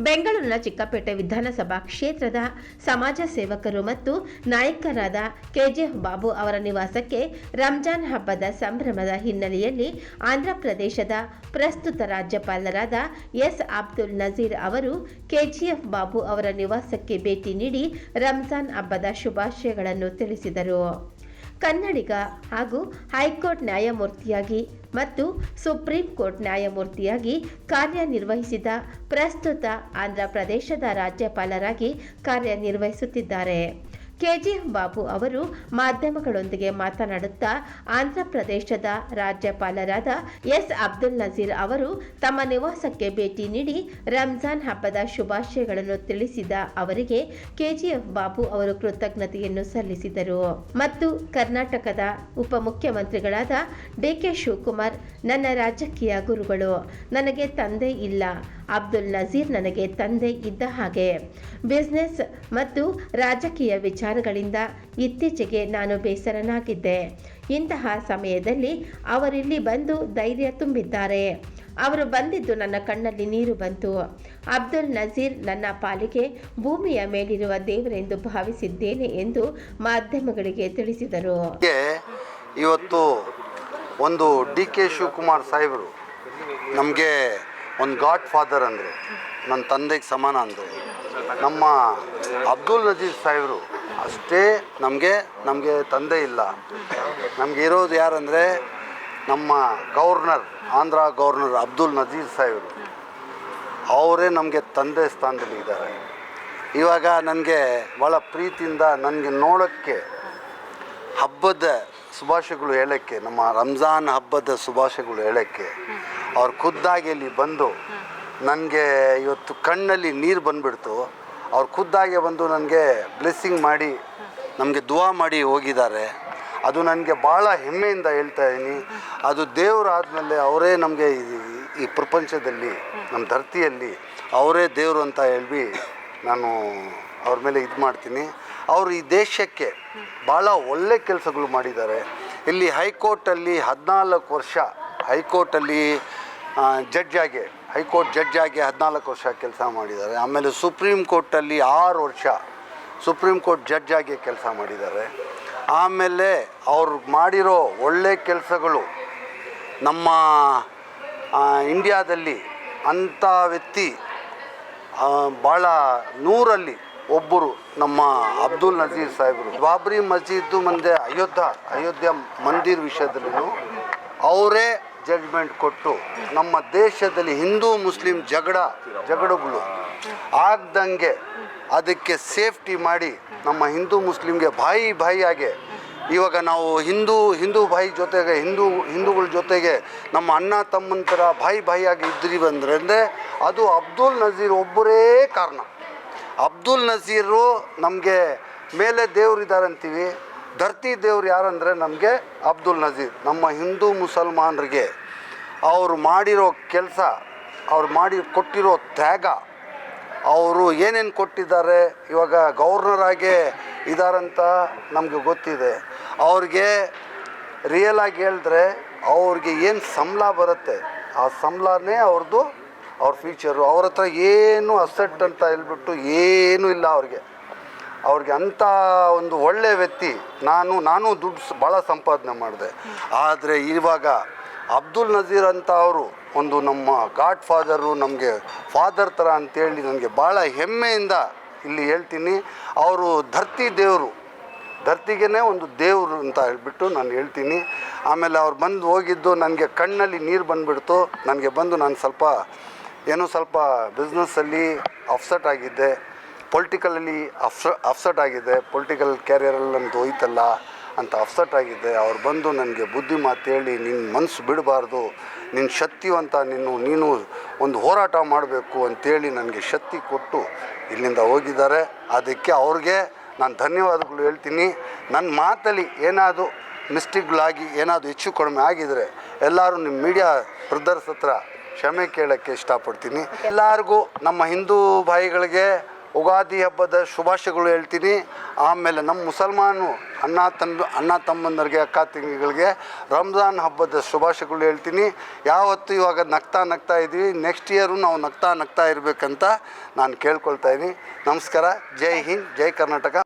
ಬೆಂಗಳೂರಿನ ಚಿಕ್ಕಪೇಟೆ ವಿಧಾನಸಭಾ ಕ್ಷೇತ್ರದ ಸಮಾಜ ಸೇವಕರು ಮತ್ತು ನಾಯಕರಾದ ಕೆಜಿಎಫ್ ಬಾಬು ಅವರ ನಿವಾಸಕ್ಕೆ ರಂಜಾನ್ ಹಬ್ಬದ ಸಂಭ್ರಮದ ಹಿನ್ನೆಲೆಯಲ್ಲಿ ಆಂಧ್ರಪ್ರದೇಶದ ಪ್ರಸ್ತುತ ರಾಜ್ಯಪಾಲರಾದ ಎಸ್ ಅಬ್ದುಲ್ ನಜೀರ್ ಅವರು ಕೆಜಿಎಫ್ ಬಾಬು ಅವರ ನಿವಾಸಕ್ಕೆ ಭೇಟಿ ನೀಡಿ ರಂಜಾನ್ ಹಬ್ಬದ ಶುಭಾಶಯಗಳನ್ನು ತಿಳಿಸಿದರು. ಕನ್ನಡಿಗ ಹಾಗೂ ಹೈಕೋರ್ಟ್ ನ್ಯಾಯಮೂರ್ತಿಯಾಗಿ ಮತ್ತು ಸುಪ್ರೀಂ ಕೋರ್ಟ್ ನ್ಯಾಯಮೂರ್ತಿಯಾಗಿ ಕಾರ್ಯನಿರ್ವಹಿಸಿದ ಪ್ರಸ್ತುತ ಆಂಧ್ರಪ್ರದೇಶದ ರಾಜ್ಯಪಾಲರಾಗಿ ಕಾರ್ಯನಿರ್ವಹಿಸುತ್ತಿದ್ದಾರೆ. ಕೆಜಿಎಫ್ ಬಾಬು ಅವರು ಮಾಧ್ಯಮಗಳೊಂದಿಗೆ ಮಾತನಾಡುತ್ತಾ ಆಂಧ್ರಪ್ರದೇಶದ ರಾಜ್ಯಪಾಲರಾದ ಎಸ್ ಅಬ್ದುಲ್ ನಜೀರ್ ಅವರು ತಮ್ಮ ನಿವಾಸಕ್ಕೆ ಭೇಟಿ ನೀಡಿ ರಂಜಾನ್ ಹಬ್ಬದ ಶುಭಾಶಯಗಳನ್ನು ತಿಳಿಸಿದ ಅವರಿಗೆ ಕೆಜಿಎಫ್ ಬಾಬು ಅವರು ಕೃತಜ್ಞತೆಯನ್ನು ಸಲ್ಲಿಸಿದರು ಮತ್ತು ಕರ್ನಾಟಕದ ಉಪಮುಖ್ಯಮಂತ್ರಿಗಳಾದ ಡಿಕೆ ಶಿವಕುಮಾರ್ ನನ್ನ ರಾಜಕೀಯ ಗುರುಗಳು, ನನಗೆ ತಂದೆ ಇಲ್ಲ, ಅಬ್ದುಲ್ ನಜೀರ್ ನನಗೆ ತಂದೆ ಇದ್ದ ಹಾಗೆ. ಬಿಸಿನೆಸ್ ಮತ್ತು ರಾಜಕೀಯ ವಿಚಾರಗಳಿಂದ ಇತ್ತೀಚೆಗೆ ನಾನು ಬೇಸರನಾಗಿದ್ದೆ. ಇಂತಹ ಸಮಯದಲ್ಲಿ ಅವರಿಲ್ಲಿ ಬಂದು ಧೈರ್ಯ ತುಂಬಿದ್ದಾರೆ. ಅವರು ಬಂದಿದ್ದು ನನ್ನ ಕಣ್ಣಲ್ಲಿ ನೀರು ಬಂತು. ಅಬ್ದುಲ್ ನಜೀರ್ ನನ್ನ ಪಾಲಿಗೆ ಭೂಮಿಯ ಮೇಲಿರುವ ದೇವರೆಂದು ಭಾವಿಸಿದ್ದೇನೆ ಎಂದು ಮಾಧ್ಯಮಗಳಿಗೆ ತಿಳಿಸಿದರು. ಇವತ್ತು ಒಂದು ಡಿ ಕೆ ಶಿವಕುಮಾರ್ ಸಾಹೇಬರು ನಮಗೆ ಒಂದು ಗಾಡ್ ಫಾದರ್ ಅಂದರು, ನನ್ನ ತಂದೆಗೆ ಸಮಾನ ಅಂದರು. ನಮ್ಮ ಅಬ್ದುಲ್ ನಜೀರ್ ಸಾಹೇಬರು ಅಷ್ಟೇ ನಮಗೆ ತಂದೆ ಇಲ್ಲ. ನಮಗೆ ಇರೋದು ಯಾರಂದರೆ ನಮ್ಮ ಗವರ್ನರ್, ಆಂಧ್ರ ಗವರ್ನರ್ ಅಬ್ದುಲ್ ನಜೀರ್ ಸಾಹೇಬರು. ಅವರೇ ನಮಗೆ ತಂದೆ ಸ್ಥಾನದಲ್ಲಿದ್ದಾರೆ. ಇವಾಗ ನನಗೆ ಭಾಳ ಪ್ರೀತಿಯಿಂದ ನನಗೆ ನೋಡೋಕ್ಕೆ ಹಬ್ಬದ ಶುಭಾಶಯಗಳು ಹೇಳೋಕ್ಕೆ, ನಮ್ಮ ರಂಜಾನ್ ಹಬ್ಬದ ಶುಭಾಶಯಗಳು ಹೇಳೋಕ್ಕೆ ಅವ್ರು ಖುದ್ದಾಗಿ ಇಲ್ಲಿ ಬಂದು ನನಗೆ ಇವತ್ತು ಕಣ್ಣಲ್ಲಿ ನೀರು ಬಂದುಬಿಡ್ತು. ಅವ್ರು ಖುದ್ದಾಗೆ ಬಂದು ನನಗೆ ಬ್ಲೆಸ್ಸಿಂಗ್ ಮಾಡಿ ನಮಗೆ ದುವಾ ಮಾಡಿ ಹೋಗಿದ್ದಾರೆ. ಅದು ನನಗೆ ಭಾಳ ಹೆಮ್ಮೆಯಿಂದ ಹೇಳ್ತಾ ಇದ್ದೀನಿ. ಅದು ದೇವರು ಆದಮೇಲೆ ಅವರೇ ನಮಗೆ ಈ ಪ್ರಪಂಚದಲ್ಲಿ, ನಮ್ಮ ಧರ್ತಿಯಲ್ಲಿ ಅವರೇ ದೇವರು ಅಂತ ಹೇಳಿ ನಾನು ಅವ್ರ ಮೇಲೆ ಇದು ಮಾಡ್ತೀನಿ. ಅವರು ಈ ದೇಶಕ್ಕೆ ಭಾಳ ಒಳ್ಳೆ ಕೆಲಸಗಳು ಮಾಡಿದ್ದಾರೆ. ಇಲ್ಲಿ ಹೈಕೋರ್ಟಲ್ಲಿ 14 ವರ್ಷ ಹೈಕೋರ್ಟಲ್ಲಿ ಹೈಕೋರ್ಟ್ ಜಡ್ಜಾಗಿ 14 ವರ್ಷ ಕೆಲಸ ಮಾಡಿದ್ದಾರೆ. ಆಮೇಲೆ ಸುಪ್ರೀಂ ಕೋರ್ಟಲ್ಲಿ 6 ವರ್ಷ ಸುಪ್ರೀಂ ಕೋರ್ಟ್ ಜಡ್ಜಾಗಿ ಕೆಲಸ ಮಾಡಿದ್ದಾರೆ. ಆಮೇಲೆ ಅವರು ಮಾಡಿರೋ ಒಳ್ಳೆ ಕೆಲಸಗಳು ನಮ್ಮ ಇಂಡಿಯಾದಲ್ಲಿ ಅಂಥ ವ್ಯಕ್ತಿ ಭಾಳ 100ರಲ್ಲಿ ಒಬ್ಬರು ನಮ್ಮ ಅಬ್ದುಲ್ ನಜೀರ್ ಸಾಹೇಬರು. ಬಾಬ್ರಿ ಮಸ್ಜಿದ್ದು ಮುಂದೆ ಅಯೋಧ್ಯ ಮಂದಿರ ವಿಷಯದಲ್ಲೂ ಅವರೇ ಜಡ್ಜ್ಮೆಂಟ್ ಕೊಟ್ಟು ನಮ್ಮ ದೇಶದಲ್ಲಿ ಹಿಂದೂ ಮುಸ್ಲಿಂ ಜಗಳಗಳು ಆಗ್ದಂಗೆ ಅದಕ್ಕೆ ಸೇಫ್ಟಿ ಮಾಡಿ ನಮ್ಮ ಹಿಂದೂ ಮುಸ್ಲಿಮ್ಗೆ ಬಾಯಿಯಾಗೆ ಇವಾಗ ನಾವು ಹಿಂದೂ ಬಾಯಿ ಜೊತೆಗೆ ಹಿಂದೂಗಳ ಜೊತೆಗೆ ನಮ್ಮ ಅಣ್ಣ ತಮ್ಮನ ಥರ ಬಾಯಿಯಾಗಿ ಇದ್ದೀವಿ ಅಂದರೆ ಅದು ಅಬ್ದುಲ್ ನಜೀರ್ ಒಬ್ಬರೇ ಕಾರಣ. ಅಬ್ದುಲ್ ನಜೀರು ನಮಗೆ ಮೇಲೆ ದೇವ್ರಿದ್ದಾರೆ ಅಂತೀವಿ, ಧರ್ತಿ ದೇವ್ರು ಯಾರಂದರೆ ನಮಗೆ ಅಬ್ದುಲ್ ನಜೀರ್. ನಮ್ಮ ಹಿಂದೂ ಮುಸಲ್ಮಾನರಿಗೆ ಅವರು ಮಾಡಿರೋ ಕೆಲಸ, ಅವ್ರು ಕೊಟ್ಟಿರೋ ತ್ಯಾಗ, ಅವರು ಏನೇನು ಕೊಟ್ಟಿದ್ದಾರೆ, ಇವಾಗ ಗವರ್ನರಾಗೆ ಇದ್ದಾರಂತ ನಮಗೆ ಗೊತ್ತಿದೆ. ಅವ್ರಿಗೆ ರಿಯಲಾಗಿ ಹೇಳಿದ್ರೆ ಅವ್ರಿಗೆ ಏನು ಸಂಬಳ ಬರುತ್ತೆ ಆ ಸಂಬಳನೇ ಅವ್ರ ಫ್ಯೂಚರು. ಅವ್ರ ಹತ್ರ ಏನು ಅಸೆಟ್ ಅಂತ ಹೇಳ್ಬಿಟ್ಟು ಏನೂ ಇಲ್ಲ ಅವ್ರಿಗೆ ಅಂಥ ಒಂದು ಒಳ್ಳೆ ವ್ಯಕ್ತಿ. ನಾನು ದುಡ್ಡು ಭಾಳ ಸಂಪಾದನೆ ಮಾಡಿದೆ. ಆದರೆ ಇವಾಗ ಅಬ್ದುಲ್ ನಜೀರ್ ಅಂತ ಅವರು ಒಂದು ನಮ್ಮ ಗಾಡ್ ಫಾದರು, ನಮಗೆ ಫಾದರ್ ಥರ ಅಂತೇಳಿ ನನಗೆ ಭಾಳ ಹೆಮ್ಮೆಯಿಂದ ಇಲ್ಲಿ ಹೇಳ್ತೀನಿ. ಅವರು ಧರ್ತಿಗೇ ಒಂದು ದೇವರು ಅಂತ ಹೇಳ್ಬಿಟ್ಟು ನಾನು ಹೇಳ್ತೀನಿ. ಆಮೇಲೆ ಅವ್ರು ಬಂದು ಹೋಗಿದ್ದು ನನಗೆ ಕಣ್ಣಲ್ಲಿ ನೀರು ಬಂದುಬಿಡ್ತು. ನನಗೆ ಬಂದು ನಾನು ಸ್ವಲ್ಪ ಬಿಸ್ನೆಸ್ಸಲ್ಲಿ ಅಪ್ಸೆಟ್ ಆಗಿದ್ದೆ, ಪೊಲಿಟಿಕಲಲ್ಲಿ ಅಪ್ಸೆಟ್ ಆಗಿದೆ, ಪೊಲಿಟಿಕಲ್ ಕ್ಯಾರಿಯರಲ್ಲಿ ನಮ್ಮದು ಹೋಯ್ತಲ್ಲ ಅಂತ ಅಪ್ಸೆಟ್ ಆಗಿದ್ದೆ. ಅವ್ರು ಬಂದು ನನಗೆ ಬುದ್ಧಿ ಮಾತು ಹೇಳಿ, ನಿನ್ನ ಮನಸ್ಸು ಬಿಡಬಾರ್ದು, ನಿನ್ನ ಶಕ್ತಿವಂತ, ನೀನು ಒಂದು ಹೋರಾಟ ಮಾಡಬೇಕು ಅಂತೇಳಿ ನನಗೆ ಶಕ್ತಿ ಕೊಟ್ಟು ಇಲ್ಲಿಂದ ಹೋಗಿದ್ದಾರೆ. ಅದಕ್ಕೆ ಅವ್ರಿಗೆ ನಾನು ಧನ್ಯವಾದಗಳು ಹೇಳ್ತೀನಿ. ನನ್ನ ಮಾತಲ್ಲಿ ಏನಾದರೂ ಮಿಸ್ಟೇಕ್ಗಳಾಗಿ ಏನಾದರೂ ಹೆಚ್ಚು ಕಡಿಮೆ ಆಗಿದರೆ ಎಲ್ಲರೂ ನಿಮ್ಮ ಮೀಡಿಯಾ ಬ್ರದರ್ಸ್ ಹತ್ರ ಕ್ಷಮೆ ಕೇಳೋಕ್ಕೆ ಇಷ್ಟಪಡ್ತೀನಿ. ಎಲ್ಲರಿಗೂ ನಮ್ಮ ಹಿಂದೂ ಭಾಯಿಗಳಿಗೆ ಯುಗಾದಿ ಹಬ್ಬದ ಶುಭಾಶಯಗಳು ಹೇಳ್ತೀನಿ. ಆಮೇಲೆ ನಮ್ಮ ಮುಸಲ್ಮಾನು ಅಣ್ಣ ತಮ್ಮಂದರಿಗೆ ಅಕ್ಕ ತಂಗಿಗಳಿಗೆ ರಂಜಾನ್ ಹಬ್ಬದ ಶುಭಾಶಯಗಳು ಹೇಳ್ತೀನಿ. ಯಾವತ್ತು ಇವಾಗ ನಗ್ತಾ ಇದ್ದೀವಿ, ನೆಕ್ಸ್ಟ್ ಇಯರು ನಾವು ನಗ್ತಾ ಇರಬೇಕಂತ ನಾನು ಕೇಳ್ಕೊಳ್ತಾ ಇದ್ದೀನಿ. ನಮಸ್ಕಾರ. ಜೈ ಹಿಂದ್, ಜೈ ಕರ್ನಾಟಕ.